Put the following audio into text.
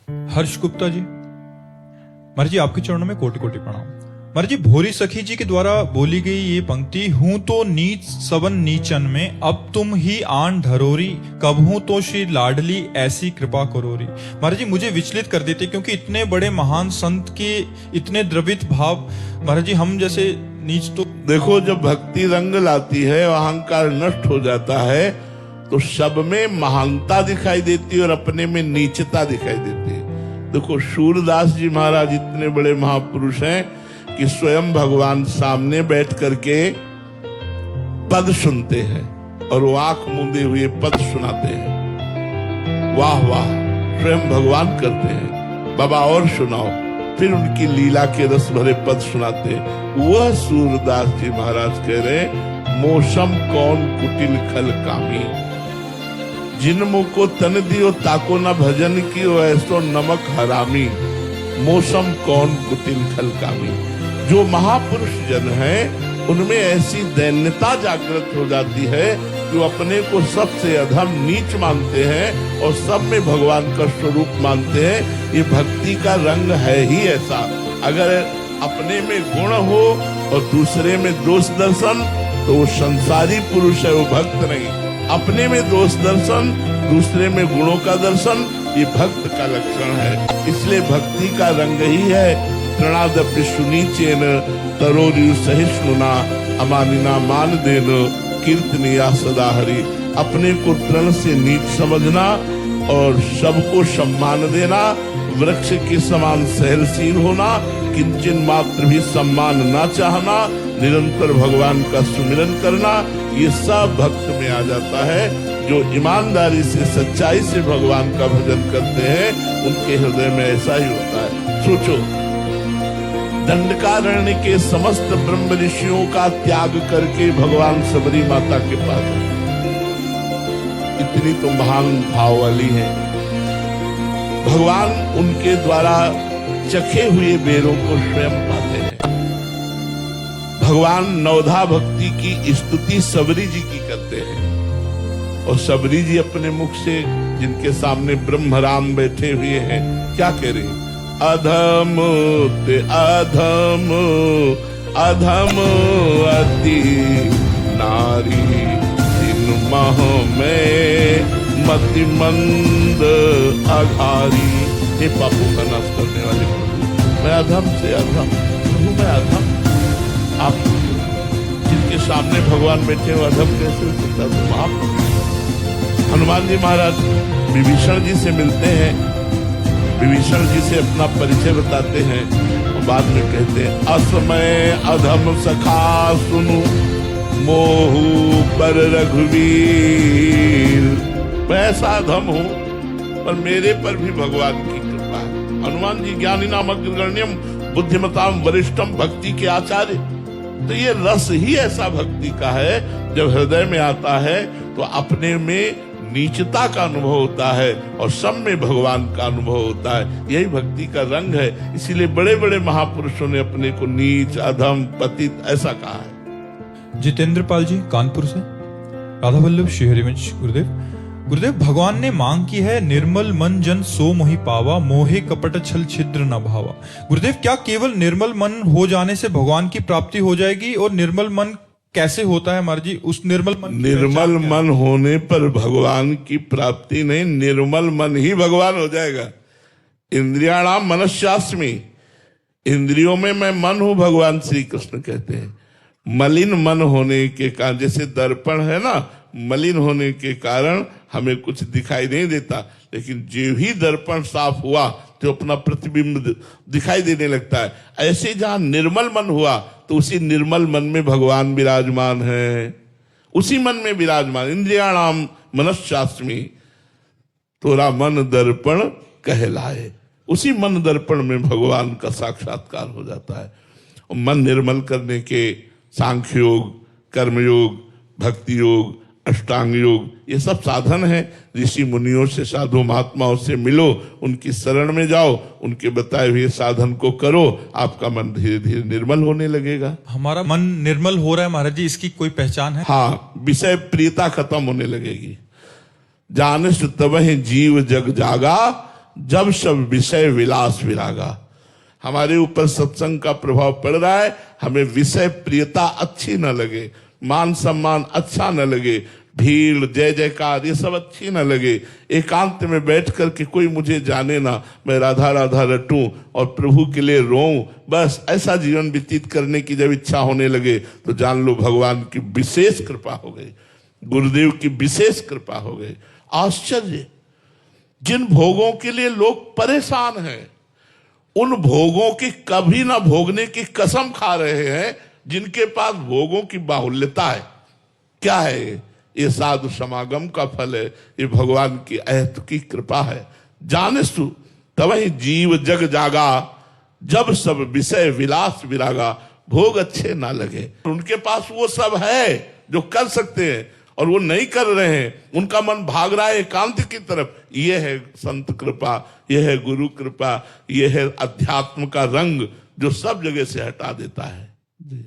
हर्ष गुप्ता जी, महाराज जी आपके चरणों में कोटि कोटि प्रणाम। महाराज जी, भोरी सखी जी के द्वारा बोली गई ये पंक्ति, हूं तो नीच सवन नीचन में, अब तुम ही आन धरोरी, कब हूं तो श्री लाडली ऐसी कृपा करोरी। महाराज जी मुझे विचलित कर देते, क्योंकि इतने बड़े महान संत के इतने द्रवित भाव, महाराज जी हम जैसे नीच तो। देखो, जब भक्ति रंग लाती है, अहंकार नष्ट हो जाता है, तो सब में महानता दिखाई देती है और अपने में नीचता दिखाई देती है। देखो, सूरदास जी महाराज इतने बड़े महापुरुष हैं कि स्वयं भगवान सामने बैठ करके पद सुनते हैं और वो आंख मूंदे हुए पद सुनाते हैं। वाह वाह, स्वयं भगवान करते हैं, बाबा और सुनाओ। फिर उनकी लीला के रस भरे पद सुनाते हैं। वह सूरदास जी महाराज कह रहे, मौसम कौन कुटिल खल कामी, जिन मुख को तन दियो ताको न भजन की, ऐसो नमक हरामी। मौसम कौन कुटिल खल कामी। जो महापुरुष जन हैं, उनमें ऐसी दैन्यता जागृत हो जाती है कि वो अपने को सबसे अधम नीच मानते हैं और सब में भगवान का स्वरूप मानते हैं। ये भक्ति का रंग है ही ऐसा। अगर अपने में गुण हो और दूसरे में दोष दर्शन, तो वो संसारी पुरुष है, वो भक्त नहीं। अपने में दोष दर्शन, दूसरे में गुणों का दर्शन, ये भक्त का लक्षण है। इसलिए भक्ति का रंग ही है, तृणादपि सुनीचेन तरोरियु सहिष्णुना, अमानिना मान देन कीर्तनिया सदा हरि। अपने को तृण से नीच समझना और सबको सम्मान देना, वृक्ष के समान सहनशील होना, किंचन मात्र भी सम्मान न चाहना, निरंतर भगवान का सुमिरन करना, ये सब भक्त में आ जाता है। जो ईमानदारी से सच्चाई से भगवान का भजन करते हैं, उनके हृदय में ऐसा ही होता है। सोचो, दंडकारण्य के समस्त ब्रह्म ऋषियों का त्याग करके भगवान सबरी माता के पास आए। इतनी तो महान भाव वाली है। भगवान उनके द्वारा चखे हुए बेरों को स्वयं पाते हैं। भगवान नवधा भक्ति की स्तुति सबरी जी की करते हैं और सबरी जी अपने मुख से, जिनके सामने ब्रह्मराम बैठे हुए हैं, क्या कह रहे हैं? अधम ते अधम अधम अति नारी, दिन मह में मति मंद अघारी। हे पापों का नाश करने वाले प्रभु, मैं अधम से अधम, प्रभु मैं अधम। आप जिनके सामने भगवान बैठे हो, अधम कैसे हो सकता है? आप हनुमान जी महाराज विभीषण जी से मिलते हैं, विभीषण जी से अपना परिचय बताते हैं और बाद में कहते हैं, असमय अधम सखा सुनु मोहु पर रघुवीर। मैं ऐसा अधम हूं, पर मेरे पर भी भगवान की कृपा है। हनुमान जी ज्ञानी नाम अग्रगण्यम बुद्धिमताम वरिष्ठम, भक्ति के आचार्य। तो ये रस ही ऐसा भक्ति का है, जब हृदय में आता है तो अपने में नीचता का अनुभव होता है और सब में भगवान का अनुभव होता है। यही भक्ति का रंग है। इसीलिए बड़े बड़े महापुरुषों ने अपने को नीच, अधम, पतित ऐसा कहा है। जितेंद्र पाल जी कानपुर से, राधा वल्लभ श्री हरिवंश गुरुदेव। गुरुदेव, भगवान ने मांग की है, निर्मल मन जन सो मोहि पावा, मोहे कपट छल छिद्र न भावा। गुरुदेव, क्या केवल निर्मल मन हो जाने से भगवान की प्राप्ति हो जाएगी? और निर्मल मन कैसे होता है महाराज जी? उस निर्मल मन होने पर भगवान की प्राप्ति नहीं, निर्मल मन ही भगवान हो जाएगा। इंद्रियाणाम मनश्चास्मि, इंद्रियों में मैं मन हूं, भगवान श्री कृष्ण कहते हैं। मलिन मन होने के कारण, जैसे दर्पण है ना, मलिन होने के कारण हमें कुछ दिखाई नहीं देता, लेकिन जो ही दर्पण साफ हुआ तो अपना प्रतिबिंब दिखाई देने लगता है। ऐसे जहां निर्मल मन हुआ, तो उसी निर्मल मन में भगवान विराजमान है, उसी मन में विराजमान। इंद्रियाणाम मनश्चास्मि, तोरा मन दर्पण कहलाए। उसी मन दर्पण में भगवान का साक्षात्कार हो जाता है। और मन निर्मल करने के सांख्य योग, कर्मयोग, भक्ति योग, अष्टांग योग, ये सब साधन है। ऋषि मुनियों से, साधु महात्माओं से मिलो, उनकी शरण में जाओ, उनके बताए हुए साधन को करो, आपका मन धीरे धीरे निर्मल होने लगेगा। हमारा मन निर्मल हो रहा है महाराज जी, इसकी कोई पहचान है? हाँ, विषय प्रियता खत्म होने लगेगी। जानस तब जीव जग जागा, जब सब विषय विलास विरागा। हमारे ऊपर सत्संग का प्रभाव पड़ रहा है, हमें विषय प्रियता अच्छी न लगे, मान सम्मान अच्छा न लगे, भीड़ जय जयकार ये सब अच्छी न लगे, एकांत में बैठ कर के कोई मुझे जाने ना, मैं राधा राधा रटूं और प्रभु के लिए रोऊं, बस ऐसा जीवन व्यतीत करने की जब इच्छा होने लगे तो जान लो भगवान की विशेष कृपा हो गई, गुरुदेव की विशेष कृपा हो गई। आश्चर्य, जिन भोगों के लिए लोग परेशान हैं, उन भोगों की कभी ना भोगने की कसम खा रहे हैं जिनके पास भोगों की बाहुल्यता है। क्या है ये साधु समागम का फल है, ये भगवान की अहत की कृपा है। जानसु तवहि जीव जग जागा, जब सब विषय विलास विरागा। भोग अच्छे ना लगे, उनके पास वो सब है जो कर सकते हैं और वो नहीं कर रहे हैं, उनका मन भाग रहा है एकांत की तरफ। ये है संत कृपा, ये है गुरु कृपा, ये है अध्यात्म का रंग जो सब जगह से हटा देता है। जी।